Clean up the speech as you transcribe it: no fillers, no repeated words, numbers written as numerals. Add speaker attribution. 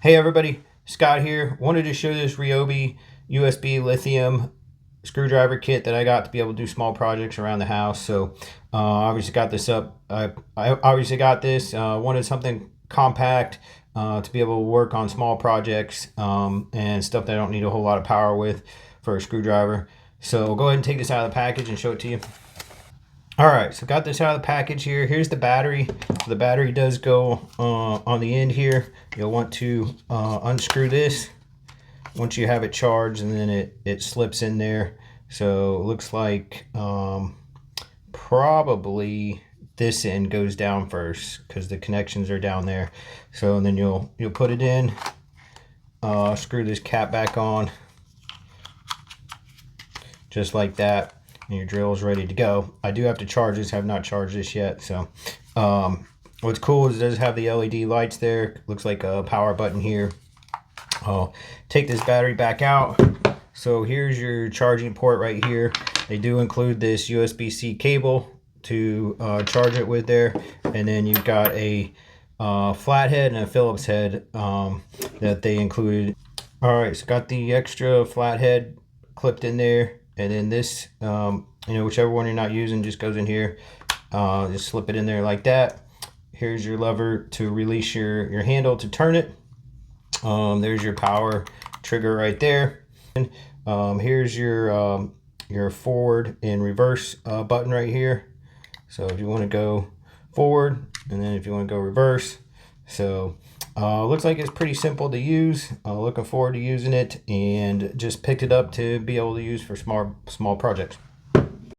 Speaker 1: Hey everybody, Scott here. Wanted to show this RYOBI USB lithium screwdriver kit that I got to be able to do small projects around the house. So obviously got this up. I obviously got this. Wanted something compact to be able to work on small projects and stuff that I don't need a whole lot of power with for a screwdriver. So go ahead and take this out of the package and show it to you. All right, so got this out of the package here. Here's the battery. So the battery does go on the end here. You'll want to unscrew this once you have it charged, and then it slips in there. So it looks like probably this end goes down first because the connections are down there. So and then you'll put it in, screw this cap back on, just like that. And your drill is ready to go. I do have to charge this. I have not charged this yet. So what's cool is it does have the LED lights there. Looks like a power button here. I'll take this battery back out. So here's your charging port right here. They do include this USB-C cable to charge it with there. And then you've got a flathead and a Phillips head that they included. All right, so got the extra flathead clipped in there. And then this, whichever one you're not using just goes in here. Just slip it in there like that. Here's your lever to release your handle to turn it. There's your power trigger right there. Here's your forward and reverse button right here. So if you want to go forward, and then if you want to go reverse. So looks like it's pretty simple to use. Looking forward to using it, and just picked it up to be able to use for small projects.